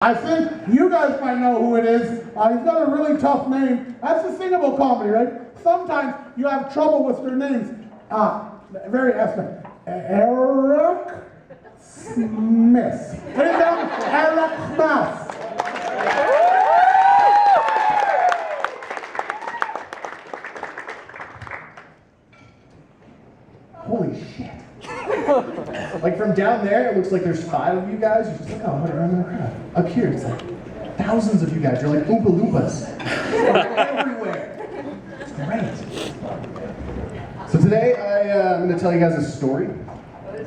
I think you guys might know who it is. He's got a really tough name. That's the thing about comedy, right? Sometimes you have trouble with their names. Very ethnic. Eric Smith. Put it down, Eric Smith. Holy shit. Like from down there, it looks like there's 5 of you guys. You're just like, oh, what around the crowd. Up here, it's like thousands of you guys. You're like Oompa Loompas. Everywhere. It's great. So today, I'm going to tell you guys a story.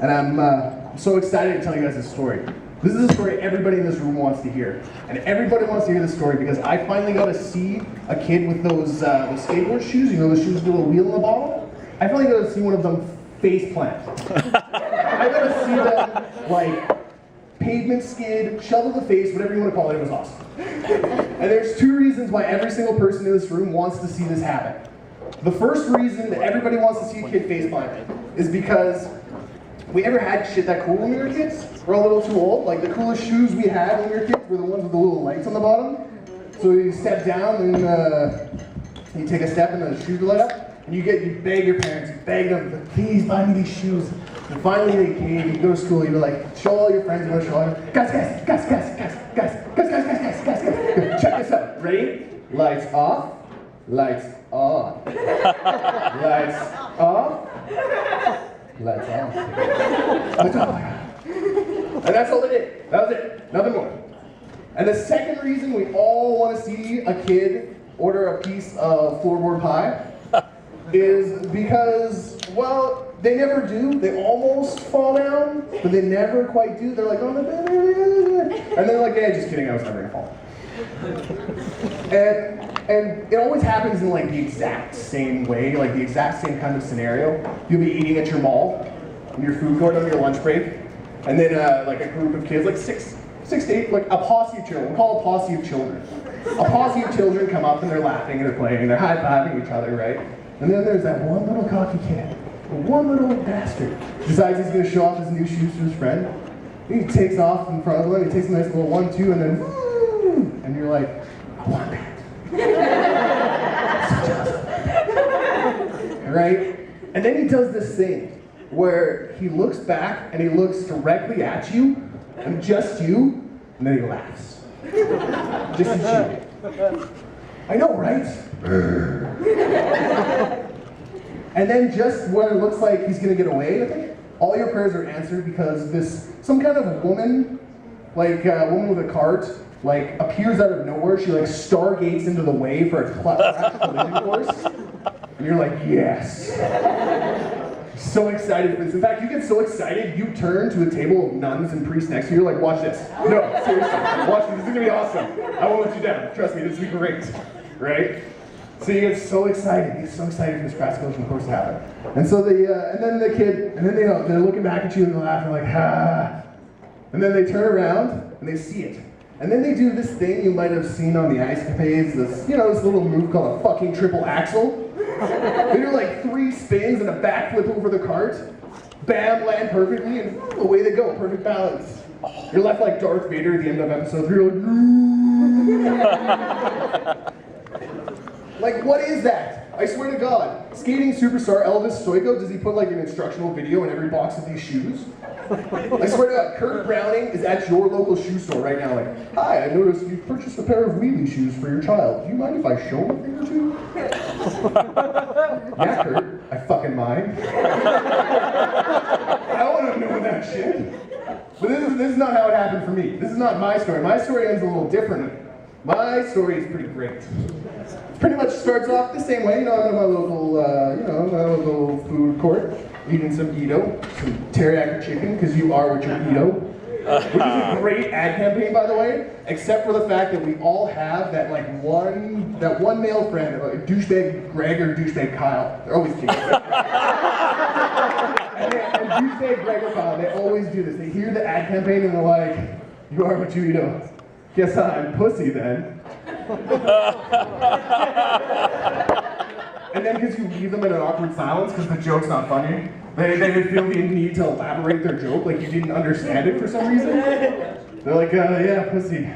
And I'm so excited to tell you guys this story. This is a story everybody in this room wants to hear. And everybody wants to hear this story because I finally got to see a kid with those skateboard shoes. You know, those shoes with a little wheel in the bottom? I finally got to see one of them face plant. I got to see them, like, pavement skid, shovel the face, whatever you want to call it. It was awesome. And there's 2 reasons why every single person in this room wants to see this happen. The first reason that everybody wants to see a kid face plant is because we never had shit that cool when we were kids. We're a little too old. Like, the coolest shoes we had when we were kids were the ones with the little lights on the bottom. So you step down and you take a step and the shoes light up. And you beg your parents, you beg them, please buy me these shoes. And finally they came, you go to school, you're like, show all your friends, you want to show all them. Guys, check this out. Ready? Lights off, lights on. Lights off, lights on. Lights off. And that's all they did. That was it. Nothing more. And the second reason we all want to see a kid order a piece of floorboard pie is because, well, they never do. They almost fall down, but they never quite do. They're like, oh, and then they're like, yeah, just kidding, I was never gonna fall. And it always happens in like the exact same way, like the exact same kind of scenario. You'll be eating at your mall, in your food court on your lunch break, and then like a group of kids, like six to 8, like a posse of children. We'll call it a posse of children. A posse of children come up and they're laughing and they're playing and they're high-fiving each other, right? And then there's that one little cocky kid, one little bastard, decides he's going to show off his new shoes to his friend. And he takes off in front of him, he takes a nice little 1-2, and then woo! And you're like, I want that. Right? And then he does this thing where he looks back and he looks directly at you, and just you, and then he laughs. Just at you. I know, right? And then just when it looks like he's gonna get away, all your prayers are answered because some kind of woman, like a woman with a cart, like appears out of nowhere. She like stargates into the way for a crash collision course. And you're like, yes. So excited for this. In fact, you get so excited, you turn to a table of nuns and priests next to you. You're like, watch this. No, seriously, watch this. This is gonna be awesome. I won't let you down. Trust me, this will be great. Right? So you get so excited. You get so excited for this crash collision course to happen. And so and then the kid, and then they're looking back at you and they're laughing like, ha. And then they turn around and they see it. And then they do this thing you might have seen on the Ice Capades, this little move called a fucking triple axel. They do like 3 spins and a backflip over the cart. Bam, land perfectly, and away they go, perfect balance. You're left like Darth Vader at the end of episode 3, you're like, like, what is that? I swear to God, skating superstar Elvis Stoiko, does he put like an instructional video in every box of these shoes? I swear to God, Kurt Browning is at your local shoe store right now like, hi, I noticed you purchased a pair of wheelie shoes for your child. Do you mind if I show a thing or 2? Yeah, Kurt, I fucking mind. I don't want to know that shit. But this is not how it happened for me. This is not my story. My story ends a little different. My story is pretty great. It pretty much starts off the same way. I'm at my local, my local food court, eating some Edo, some teriyaki chicken, because you are what you're Edo. Which is a great ad campaign, by the way, except for the fact that we all have that one male friend, like douchebag Greg or douchebag Kyle. They're always kidding. and douchebag Greg or Kyle, they always do this. They hear the ad campaign and they're like, you are what you Edo. Guess I'm pussy then. And then because you leave them in an awkward silence because the joke's not funny, they feel the need to elaborate their joke like you didn't understand it for some reason. They're like, yeah, pussy.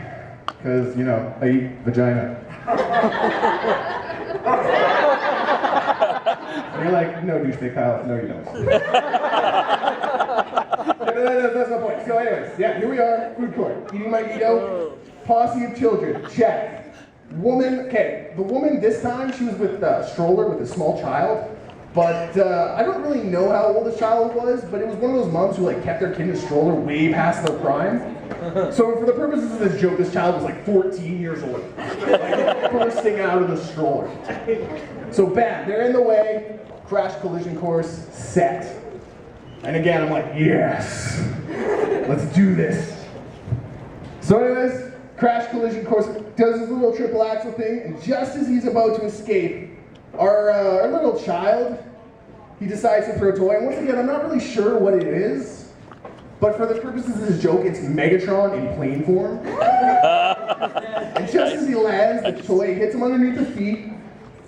Because, you know, I eat vagina. And you're like, no, douchebag Kyle. No, you don't. That's my point. So anyways, yeah, here we are, food court. Eating my Edo. Posse of children. Check. Woman, okay, the woman this time, she was with a stroller with a small child. But I don't really know how old this child was, but it was one of those moms who like kept their kid in a stroller way past their prime. So for the purposes of this joke, this child was like 14 years old, like bursting out of the stroller. So bam, they're in the way, crash collision course set. And again, I'm like, yes, let's do this. So anyways, crash collision course does his little triple axle thing, and just as he's about to escape, our little child, he decides to throw a toy, and once again, I'm not really sure what it is, but for the purposes of this joke, it's Megatron in plane form. And just as he lands, the toy hits him underneath the feet,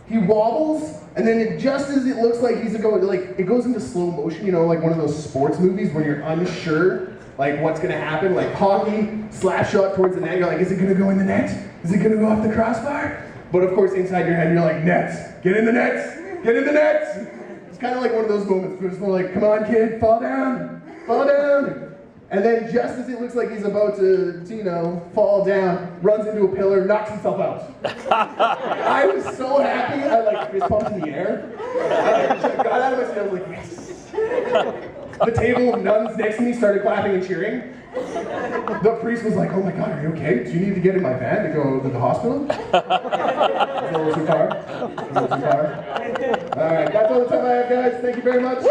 he wobbles, and then just as it looks like he's going, like, it goes into slow motion, you know, like one of those sports movies where you're unsure, like, what's gonna happen, like hockey, slap shot towards the net, you're like, is it gonna go in the net? Is it gonna go off the crossbar? But of course, inside your head, you're like, nets, get in the nets, get in the nets. It's kind of like one of those moments where it's more like, come on, kid, fall down, fall down. And then just as it looks like he's about to, you know, fall down, runs into a pillar, knocks himself out. I was so happy, I like fist pumped in the air. I like, got out of my seat, I was like, yes. The table of nuns next to me started clapping and cheering. The priest was like, oh my God, are you okay? Do you need to get in my van to go to the hospital? A little too far. A little too far. All right, that's all the time I have, guys. Thank you very much.